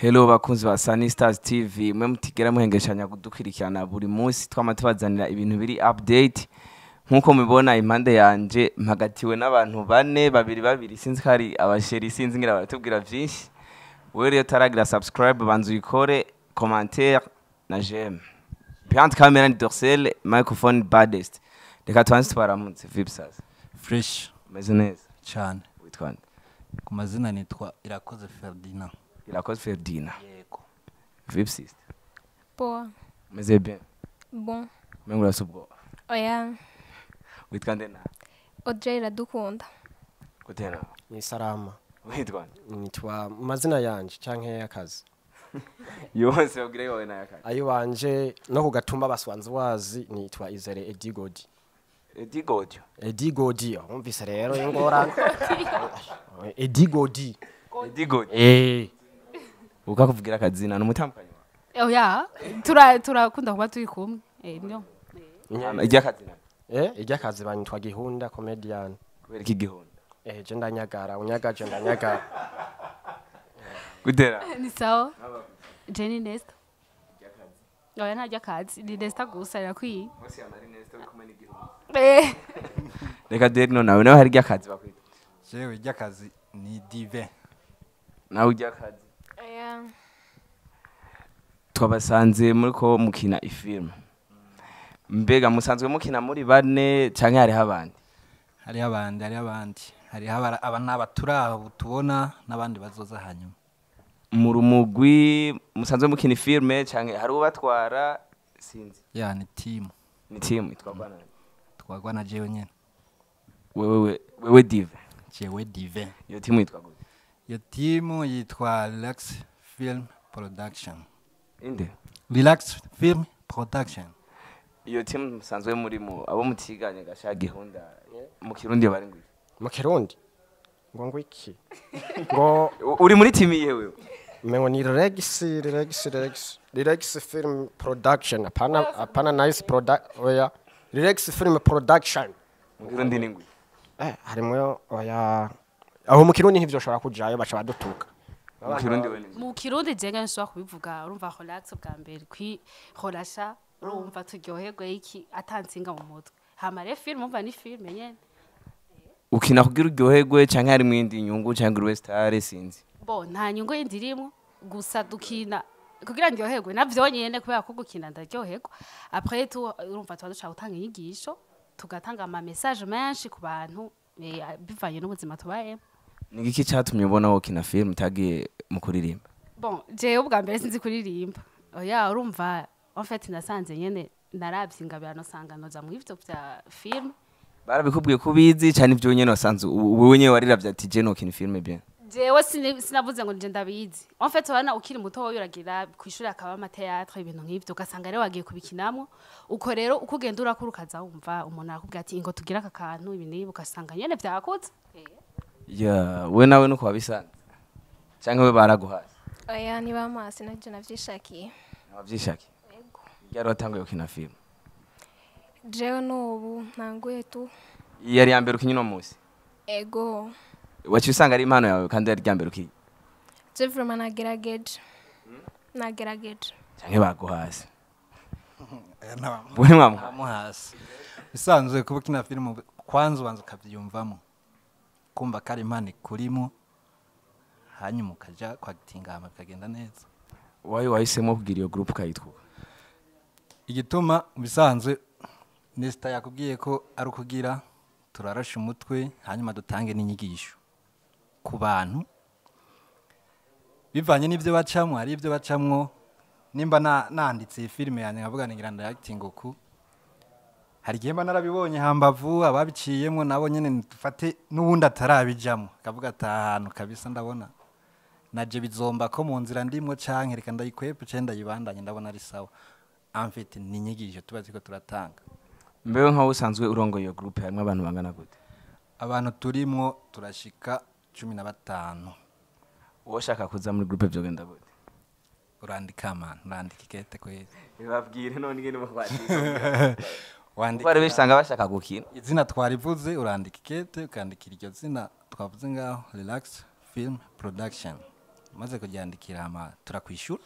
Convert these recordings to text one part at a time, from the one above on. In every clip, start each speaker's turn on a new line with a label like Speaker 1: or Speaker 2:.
Speaker 1: Hello bakunzi ba Sunny Stars TV mwe mutigera muhengeshanya kudukurikirana buri munsi twama tubazanira ibintu biri update nkuko mubibona impande yanje mpagatiwe n'abantu bane babiri sinzi hari abasheri sinzi ngira baratubwira vyinshi wewe rero taragira subscribe banzu ikore commentaire na j'aime behind camera ni Dorsel microphone baddest reka twansi twaramutse vipsas
Speaker 2: fresh
Speaker 1: meze neza
Speaker 2: cyane
Speaker 1: witwande
Speaker 2: ku mazina nitwa Irakoze Ferdinand.
Speaker 1: Irakoze Ferdinand.
Speaker 2: Yego.
Speaker 1: Vip sister.
Speaker 3: Boa.
Speaker 1: Meze bien.
Speaker 3: Bon.
Speaker 1: Mengura subwo.
Speaker 3: Oya.
Speaker 1: Witwande na.
Speaker 3: Audrey iradukunda.
Speaker 1: Gutena.
Speaker 4: Ni Salama.
Speaker 1: Witwande.
Speaker 4: Nitwa mazina yanje canke y'akazi.
Speaker 1: Yose ubwire yowe na y'akazi.
Speaker 4: Ayo wanje no kugatumba baswanze wazi nitwa Izere Edigodi.
Speaker 1: Edigodi.
Speaker 4: Edigodi umvise rero ingorane. Edigodi.
Speaker 1: Edigodi. Ukakuvugira akazina n'umutampanyi.
Speaker 5: Oya, turakunda kuba turi kumwe. Nyo.
Speaker 1: Ijya akazina.
Speaker 4: Ijya akazi banyitwa Gihunda comedian.
Speaker 1: Kubera iki Gihunda?
Speaker 4: Je ndanyagara, unyagaje ndanyagara.
Speaker 1: Gutera.
Speaker 5: Ni sawa. Jenny Nesta. Oya ntajya kazi, ni Nesta gusa irakwiye.
Speaker 1: Bose amari Nesta kumwe n'Igihunda. Reka deri nawe hari ijya akazi bakwita.
Speaker 2: Jewe ijya kazi ni Dive.
Speaker 1: Nawe ujya akazi.
Speaker 3: Oya.
Speaker 1: Twabasanze muriko mukina ifilm. Mbega musanzwe mukina muri bane canke hari habandi?
Speaker 2: Hari abandi. Hari abana baturaho tubona nabandi bazoza hanyuma.
Speaker 1: Mu rumugwi musanzwe mukina filme canke hari ubatwara sinzi.
Speaker 2: Ya ni team.
Speaker 1: Ni team itwagwana.
Speaker 2: Twagwa na jewe nyene.
Speaker 1: Wewe Dive.
Speaker 2: Jewe Dive.
Speaker 1: Iyo team yitwa gute?
Speaker 2: Iyo team yitwa Relax Film Production.
Speaker 1: Inde?
Speaker 2: Relax Film Production.
Speaker 1: Iyo team musanzwe murimo abo mutiganye gasha Gihunda mu Kirundi bari ngwi.
Speaker 4: Mu Kirundi. Ngo iki? Ngo
Speaker 1: uri muri team yewe.
Speaker 4: mengo ni Relax Film Production apana nice product oya Relax Film Production.
Speaker 1: Mu Kirundi ni ngwi.
Speaker 4: Harimwe oya aho mu Kirundi ntivyoshobora kujayo baca badutuka.
Speaker 1: Mu Kirundi we ni.
Speaker 5: Mu Kirundi jenga nshobora kubivuga urumva relax bwa mbere kwi horasha urumva turyoherwe iki atansinga mu mutwe. Hamare film umva ni film nyene.
Speaker 1: Ukina kugira uryoherwe canke hari mwindi nyungu canke uri star sinzi.
Speaker 5: Bo nta nyungu y'indirimo gusa dukina kugira ndyoherwe navyo nyene kubera ko gukina ndaryoherwa. Après tout urumva twaduca gutanga inyigisho tugatanga ama message menshi ku bantu bivanye n'ubuzima tubayemo.
Speaker 1: Ni iki cyatumye ubona wo kina film tagiye mu kuririmba?
Speaker 5: Bon, jewe ubwa mbere sinzi kuririmba. Oya urumva en fait nasanze nyene narabyingabirano sangano za mu ivyo bya film.
Speaker 1: Barabikubwiye kubizi cyane ivyo nyene wasanze wewe nyene wariravye ati je no kina film bien.
Speaker 5: Jewe sinavuze ngo nje ndabizi. En fait wana ukiri muto wowe uragira kwishura akaba amateatre ibintu nk'ivyo ugasanga rero wagiye kubikinamo uko rero ukugenda urakurukaza wumva umuntu arakubwira ati ngo tugira aka kantu ibintu ugasanga nyene vyakuze.
Speaker 1: Ya we nawe nuko wabisanze cyangwa we baraguhase?
Speaker 3: Oya ni bamasi naje navyishakiye.
Speaker 1: Wavyishakiye?
Speaker 3: Yego.
Speaker 1: Yari watanguye kina film.
Speaker 3: Jewe n'ubu ntanguye tu.
Speaker 1: Yari yambere ukinyino munsi.
Speaker 3: Ego.
Speaker 1: Wacu usanga ari impano yawe kandi yari yambere ukiye.
Speaker 3: Je vraiment nagerageje. Nagerageje.
Speaker 1: Cyangwa baguhase?
Speaker 2: Buri mwamuhasi. Bisanzwe kuba kina film kwanza ubanza ukavyumvamo. Kumva kari impano kurimo hanyuma ukaja kwagitinga kagenda neza.
Speaker 1: Wahisemo kugira iyo group kayitwa?
Speaker 2: Igituma bisanzwe Nesta yakubwiye ko ari ukugira turarasha umutwe hanyuma dutange n'inyigisho ku bantu bivanye n'ivyo bacamwe ari ivyo bacamwo nimba nanditse filime yanjye nkavuga ngira ndacting uku hari gihe mba narabibonye hambavu ababiciyemo nabo nyene dufate n'ubundi atarabijamwe akavuga atahantu kabisa ndabona naje bizomba ko mu nzira ndimwo canke reka ndayikwepe cenda yibandanye ndabona ari sawa amfite n'inyigisho tubazi ko turatanga.
Speaker 1: Mbewe nka usanzwe urongo iyo group harimo abantu bangana gute?
Speaker 2: Abantu turimwo turashika 15.
Speaker 1: Uwoshaka kuza muri group byo genda gute?
Speaker 2: Urandika ikete kwezi.
Speaker 1: Babwire none ngene mukwati.
Speaker 2: Wandika.
Speaker 1: Bari bisanga bashaka gukina.
Speaker 2: Izina twarivuze urandika ikete ukandikira iryo zina twavuze ngaho Relax Film Production. maze kuryandikira hama turakwishura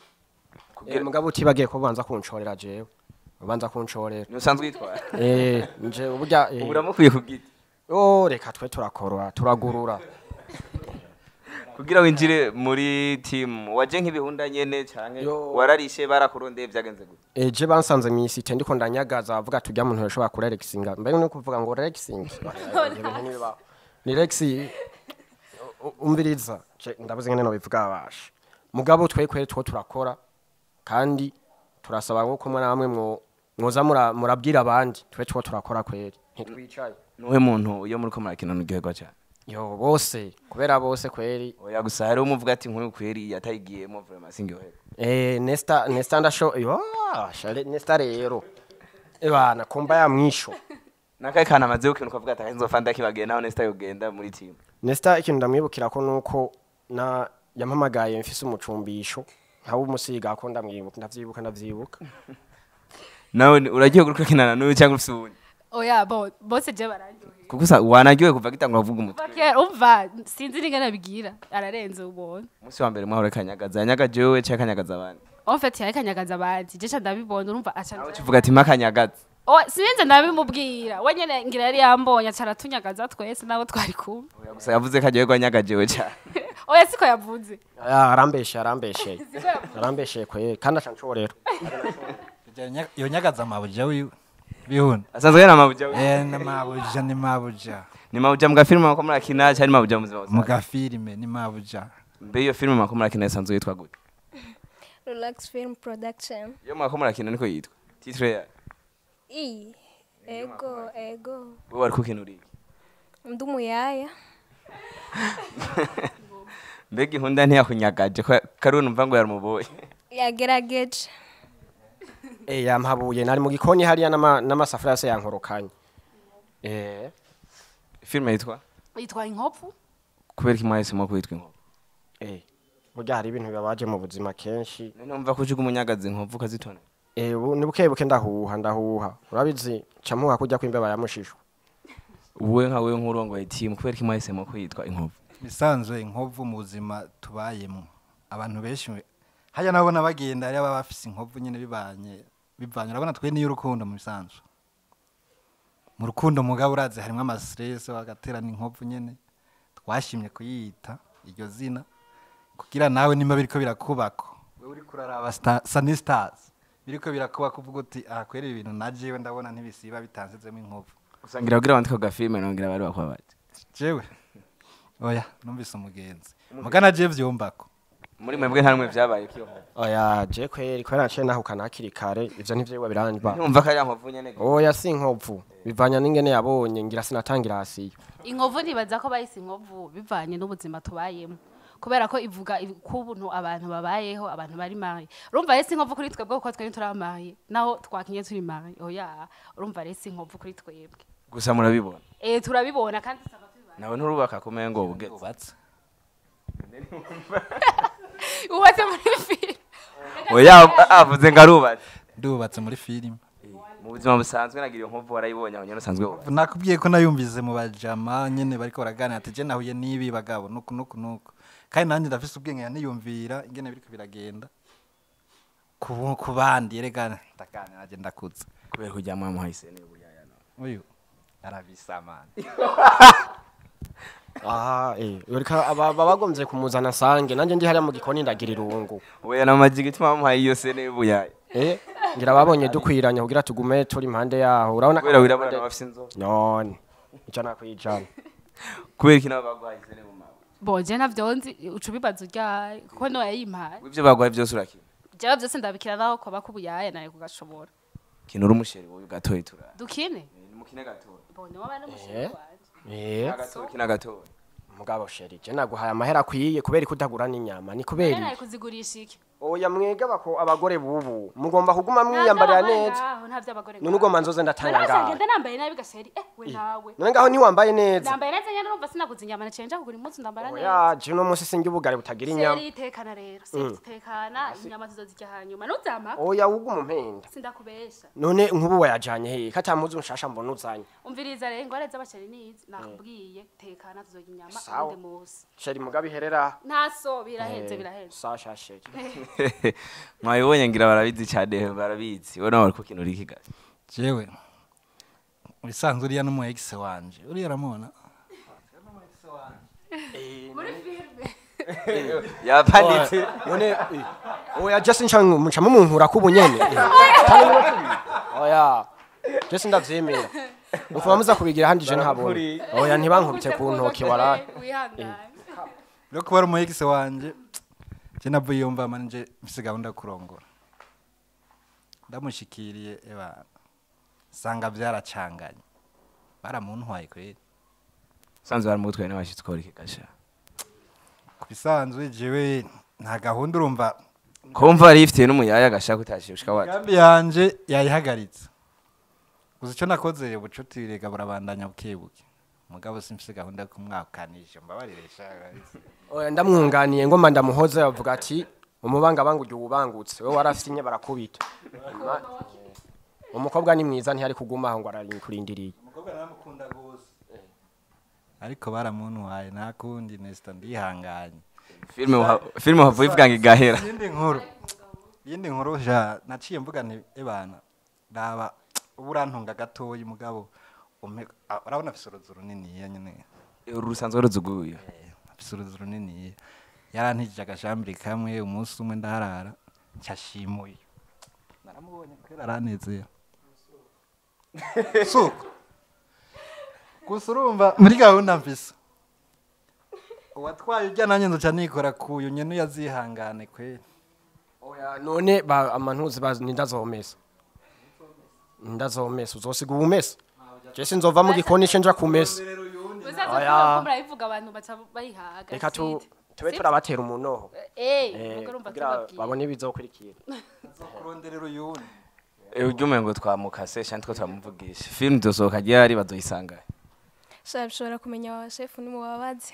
Speaker 4: mugabo utibagiye ko ubanza kunshorera jewe ubanza kunshorera
Speaker 1: nusanzwe yitwara
Speaker 4: nje uburya
Speaker 1: uburamukwiye kubwita
Speaker 4: reka twe turakora turagurura
Speaker 1: kugira winjire muri team waje nk'ibihunda nyene canke wararishe barakurondeye byagenze gute
Speaker 4: je bansanze misite ndiko ndanyagaza avuga tujya muntu yashobora kurexinga mbe no kuvuga ngo rexing ni rexi umviriza ndabuze ngene no bivuga abasha mugabo twe two turakora kandi turasaba ngo kumwe namwe mwoza murabwira abandi twe two turakora kweri ntitwicaye
Speaker 1: nuhe muntu iyo muri ko murakina n'igihego cyane
Speaker 4: yo bose kubera bose kweri
Speaker 1: oya gusa hari umuvuga ati nk'uyu kweri yatayigiyemo vraiment singyohego
Speaker 4: nesta ndasho yo shale nesta rero bana kumba ya mwisho
Speaker 1: nakaye kana amaze ukintu kavuga ati nzofa ndakibagiye naho nesta yogenda muri team
Speaker 4: nesta ikintu ndamwibukira ko nuko na yampamagaye mfise umucumbisho ntawe umusiga akunda mwibuka ndavyibuka
Speaker 1: nawe uragiye gukurikirana n'uyu cyangwa usubuye
Speaker 5: oya bose je barangiye
Speaker 1: kuko wanaryoye kuva gitangura kuvuga umutwe
Speaker 5: umva sinzi ningana bigira ararenze ubone
Speaker 1: umunsi wa mbere mwahora kanyagaza yanyagaje wewe cyangwa kanyagaza abandi
Speaker 5: en fait yakanyagaza abandi je ndabibona urumva acha
Speaker 1: nawe kivuga ati makanyagaza
Speaker 5: sinze ndabimubwira we nyene ngira yari yambonye acara tunyagaza twese nabo twari kumwe
Speaker 1: oya gusa yavuze ko agiye kwanyagaje we cyane
Speaker 5: oya siko yavuze
Speaker 4: arambeshe kwe kandi acanshorera
Speaker 2: iyo nyagaza amabuja wiwe bihuna
Speaker 1: asanzwe yana mabuja we
Speaker 2: ni mabuja
Speaker 1: ni mabuja mu gafilme mako murakina cyane mabuja mu buzima
Speaker 2: mu gafilme ni mabuja
Speaker 1: mbe iyo filme mako murakina isanzwe yitwa gute
Speaker 3: Relax Film Production.
Speaker 1: iyo mako murakina niko yitwa titre ya
Speaker 3: Ego
Speaker 1: wewe wari kukinuri
Speaker 3: ndumuyaya
Speaker 1: mbega ihunda ntiyakunyagaje karuni mva ngo yarumuboye
Speaker 3: yagerageje
Speaker 4: yampabuye nari mu gikoni hariya n'amasafuriya yose yankorokanye
Speaker 1: filme
Speaker 5: yitwa Inkovu
Speaker 1: kubera ko mwahisemo kwitwa Inkovu
Speaker 4: burya hari ibintu bibabaje mu buzima kenshi
Speaker 1: numva ko ujuga umunyagazi Inkovu ukazitona
Speaker 4: ni bukebuke ndahuha urabizi camuha kujya kwimbeba yamushishwa
Speaker 1: uwe nka wewe nk'urongoye team kubera ko mwahisemo kwitwa Inkovu
Speaker 2: bisanzwe Inkovu mu buzima tubayemo abantu benshi haya nabona bagenda ari abafise Inkovu nyene bivanye urabona twe niyo urukundo mu bisanzwe mu rukundo mugabo uraze harimo ama stress wagaterana Inkovu nyene twashimye kuyita iryo zina kugira nawe nimba biriko birakubako wewe uri kuraraba Sunny Stars biriko birakubako uvuga uti kwera ibintu najewe ndabona ntibisiba bitanzezemo Inkovu
Speaker 1: usangira kugira abantu ko filme nongira bari bakwabati
Speaker 2: jewe oya numvise umugenzi mugana je vyombako
Speaker 1: muri mwebwe ntamwe vyabaye kiyo
Speaker 4: oya je kwera naciye nahukana hakiri kare ivyo ntivyo biranjba
Speaker 1: numva ko ari Inkovu nyene
Speaker 4: oya si Inkovu bivanya n'ingene yabonye ngira sinatangira hasiyo
Speaker 5: Inkovu nibaza ko bayise Inkovu bivanye n'ubuzima tubayemo kubera ko ivuga kubuntu abantu babayeho abantu bari mari urumva rese Inkovu kuri twebwe ko twari turamaye naho twakinye turi mari oya urumva rese Inkovu kuri twebwe
Speaker 1: gusa murabibona
Speaker 5: turabibona kandi saba tubibona
Speaker 1: nawe nturubaka kumengo ubugeze
Speaker 5: ubatse muri film
Speaker 1: oya avuze ngarubatse
Speaker 2: ndubatse muri film
Speaker 1: mu buzima busanzwe nagira Inkovu warayibonye aho nyene usanzwe wo
Speaker 2: nakubwiye ko nayumvize mu bajama nyene bariko baraganira ati je nahuye nibi bagabo nuko kandi nanjye ndafise ubwenge niyumvira ingene biriko biragenda ku bandi yerekana ndakane naje ndakuze
Speaker 1: kubera kujya mu muhayise ne buyaya no
Speaker 2: uyu arabisamana
Speaker 4: ureka abagomvye kumuzana sange nanje ndi hariya mu gikoni ndagira irungu
Speaker 1: oya namajiga ituma muhaye iyo sene buyaya
Speaker 4: ngira babonye dukwiranya kugira tugume turi impande yaho urabona
Speaker 1: kubera wirabona bafise inzo
Speaker 4: none ico nakwijana
Speaker 1: kubera kina bagwaye sene mu mawe
Speaker 5: boje navyonzi ucubibaza urya ko no yayimpaye
Speaker 1: ivyo bagwaye byose urakina
Speaker 5: jewe byose ndabikira naho ko bakubuyaya naye kugashobora
Speaker 1: kino urumusheri wowe gatoyi tura
Speaker 5: dukine
Speaker 1: mukine gatoyi
Speaker 5: bone wabana musheri wanje
Speaker 1: gatoyi kina gatoyi
Speaker 4: mugabo sheri je naguhaye amahera kwiye kubera ikudagura n'inyama ni kubera
Speaker 5: naye kuzigurisha iki
Speaker 4: oya mwega bako abagore bubu mugomba kuguma mwiyambarira neza
Speaker 5: nta vy'abagore
Speaker 4: none ugomba nzoze ndatanga ngaho
Speaker 5: ngende nambaye nabi gasheri we nawe
Speaker 4: none ngaho ntiwambaye neza
Speaker 5: nambaye neza nyene urumva sinaguze inyama nacenja kugura impuzu ndambara neza
Speaker 4: oya je no munsi singi ubugare butagira inyama
Speaker 5: seri tekana rero seri tekana inyama zizozijya hanyuma nuzama
Speaker 4: oya uguma umpenda
Speaker 5: sindakubesha
Speaker 4: none nkubu wayajanye he katampuzu nshasha mbona uzanye
Speaker 5: umviriza rero ngo areza abasheri nizi nakubwiye tekana tuzojya inyama
Speaker 4: Sawa.
Speaker 5: undi musi
Speaker 4: sheri mugabe herera
Speaker 5: ntaso biraheze biraheze
Speaker 4: sasha sheri
Speaker 1: mwabibonye ngira barabizi cyane barabizi wowe nawe ariko kintu uri kigali
Speaker 2: jewe ubisanzwe uriya n'umu ex wanje uriya aramubona
Speaker 5: muri filme
Speaker 1: yapanitse
Speaker 4: none oya Justin changu mucamu munkura kubunyene oya Justin ndavyemera ufuba muza kubigira handi je ntabone oya ntibankubite ku ntoki wara
Speaker 5: wihangane
Speaker 2: rero kuba ari umu ex wanje je navuye yumva manje mfise gahunda yo kurongora ndamushikiriye eba sanga vyaracanganye baramuntwaye kweli
Speaker 1: sanzwe baramutwaye n'abashitsi ko uri kigasha
Speaker 2: kubisanzwe jewe nta gahunda urumva
Speaker 1: kumva ari ifite n'umuyaya agashaka utashye ushika wacu
Speaker 2: gambi yanje yayihagaritse gusa ico nakoze ubucuti rega burabandanya bukebuke mugabo simfise gahunda yo kumwakanisha mbabarire shaka
Speaker 4: oya ndamwunganiye ngoma ndamuhoze avuga ati umubanga bangu ujye ubangutse wowe warafinye barakubita umukobwa ni mwiza ntiyari kuguma aho ngo ararinkurindiriye
Speaker 2: umukobwa naramukunda gose ariko baramuntwaye nakundi nesta ndihanganye
Speaker 1: filime havuye ivuga ngo igahera
Speaker 2: yindi nkuru ja naciye mvuga nti ebana ndaba uburantunga gatoyi mugabo urabona afise uruzu runini nyene
Speaker 1: rusanzwe ruzuguye
Speaker 2: afise uruzu runini yarantije agashambiri kamwe umunsi umwe ndaharara cyashimuye naramubonye kwera aranezera suko gusa urumva muri gahunda mfise uwatwaye ujya nanjye nzoca nikora kuyu nyene yazihangane kwera
Speaker 4: oya none amantuzi nindazomesa ndazomesa uzosiga ubumesa je sinzova mu gikoni cenja kumesa
Speaker 5: oya murayivuga abantu baca bayihaga
Speaker 4: reka tube turabatera umunoho
Speaker 5: mugorumva
Speaker 4: kugira babone ibizokurikira
Speaker 2: kuronderera uyundi
Speaker 1: uryume ngo twamukase cyane two twamuvugisha filime dosohoka ryari bazoyisanga
Speaker 3: sha bishobora kumenya wa chef ni mubabazi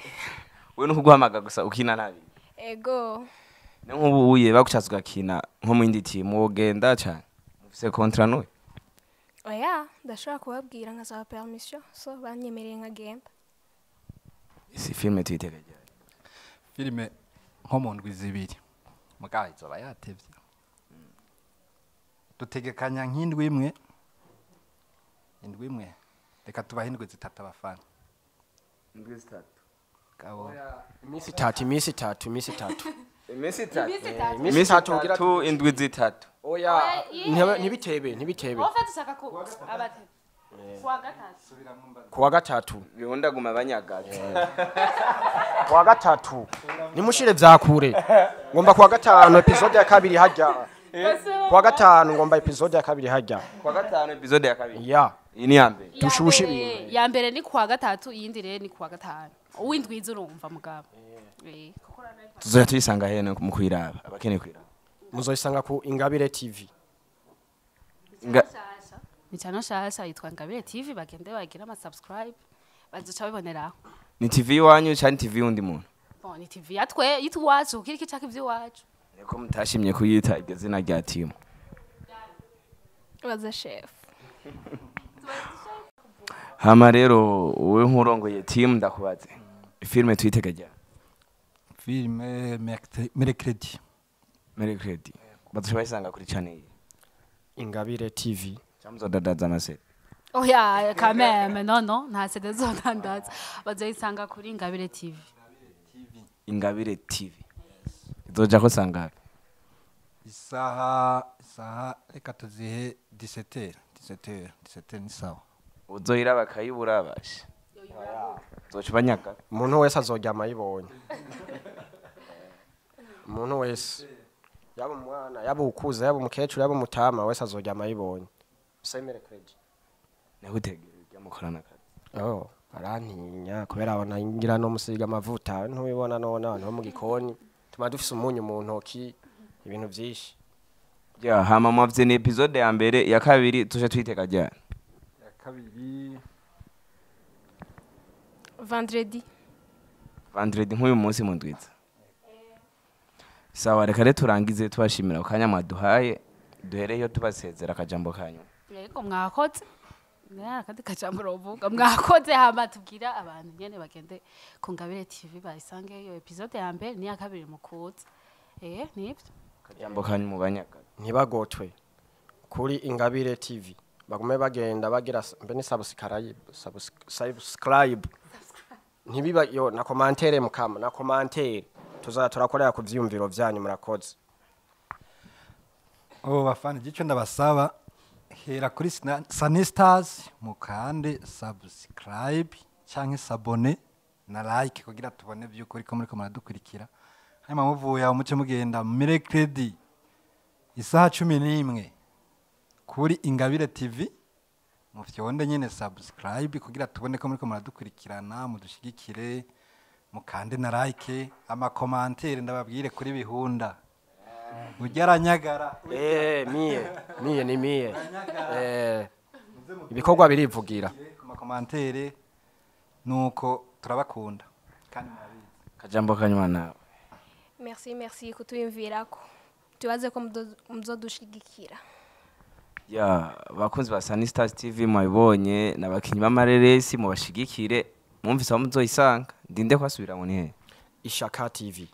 Speaker 1: we no kuguhamaga gusa ukina nabi
Speaker 3: ego
Speaker 1: ne nk'ubu uye bagucatse ugakina nko mu yindi team wogenda cyane mufise contrat n'uyu
Speaker 3: oya ndashobora kubabwira nkasaba permission so banyemereye nkagenda
Speaker 1: isi filime tuyitegereje
Speaker 2: filime nko mu ndwi zibiri mugabo izoba yatevye dutegekanya nk'indwi imwe reka tubahe indwi zitatu abafana
Speaker 1: indwi zitatu
Speaker 2: gabo
Speaker 4: iminsi itatu
Speaker 1: iminsi itatu indwi zitatu
Speaker 4: oya ntibitebe
Speaker 5: wowe dushaka ko abate
Speaker 4: kuwa gatatu
Speaker 1: bihundaguma banyagaje
Speaker 4: kuwa gatatu nimushire vyakure ngomba kuwa gatanu episode ya kabiri hajya kuwa gatanu ngomba episode ya kabiri hajya
Speaker 1: kuwa gatanu episode ya kabiri
Speaker 4: ya
Speaker 1: ini yambe
Speaker 4: tushushe ibintu
Speaker 5: ya mbere ni kuwa gatatu iyindi rero ni kuwa gatanu uwindwiza urumva mugabo
Speaker 1: tuzoya tuyisanga hene mu kwiraba abakeneye kwiraba
Speaker 4: muzoyisanga ku Ingabire TV
Speaker 5: ni cyane shasha yitwa Ingabire TV bagende bagira ama subscribe bazoca biboneraho
Speaker 1: ni TV wanyu cyane TV undi muntu
Speaker 5: bon ni TV yatwe yitwacu kiriki caka ivyo wacu
Speaker 1: niko mutashimye kuyita iryo zina rya team
Speaker 3: baza chef
Speaker 1: hama rero wowe nkurongoye team ndakubaze filime tuyitegereje
Speaker 2: filime mercredi
Speaker 1: bazoca bayisanga kuri channel
Speaker 4: Ingabire TV
Speaker 1: cyamuzodadaza amasete
Speaker 5: oya kameme no nta sede zodandaza bazoyisanga kuri Ingabire TV
Speaker 1: Ingabire TV izoja ko sanga
Speaker 2: isaha reka tuzihe 17 ni sawa
Speaker 1: uzoyira bakayibura bashe zoca banyaga
Speaker 4: umuntu wese azoryama yibonye umuntu wese yaba umwana yaba ukuze yaba umukecuru yaba umutama wese azoryama yibonye semere credit
Speaker 1: nagutegera mukorana kazi
Speaker 4: arantinya kubera abona ngira no musiga amavuta ntubibona none abantu bo mu gikoni tuma dufise umunyu mu ntoki ibintu byinshi
Speaker 1: ya hama mwavye ni episode ya mbere ya kabiri tuje twiteka ryari
Speaker 2: ya kabiri
Speaker 3: vendredi
Speaker 1: nk'uyu munsi mu ndwiza sawa reka rero turangize tubashimira ku kanya mwaduhaye duhereyo tubasezera akajambo kanyu
Speaker 5: yego mwakoze akandi kajambo rovuga mwakoze hama tubwira abantu nyene bagende ku Ngabire TV bayisange iyo episode ya mbere ni ya kabiri mukuza nibyo
Speaker 1: akajambo kanyu mu banyaga
Speaker 4: ntibagotwe kuri Ingabire TV bagume bagenda bagira mbe ni subscribe ntibiba yo na commentaire mukama na commentaire turakorera ku vyumviro vyanyu murakoze
Speaker 2: bafana igice ndabasaba hera kuri Sunny Stars mukande subscribe canke sabone na like kugira tubone by'ukuri ko muri ko muradukurikira hanyuma muvuye aho muce mugenda mercredi isaha 11 kuri Ingabire TV mufyonde nyene subscribe kugira tubone ko muri ko muradukurikirana mudushigikire mukande na like ama commentaire ndababwire kuri bihunda ugeranyagara
Speaker 4: miye ni miye ibikorwa birivugira
Speaker 2: ku ma commentaire nuko turabakunda kandi murabizi
Speaker 1: akajambo kanyu nawe
Speaker 3: merci kutuyumvirako tubaze ko muzodushigikira
Speaker 1: ya bakunzi ba Sunny Stars TV mwabonye nabakinyi b'amareresi mubashigikire mwumvise aho muzoyisanga ndinde kwasubira mu nihe
Speaker 4: Ishaka TV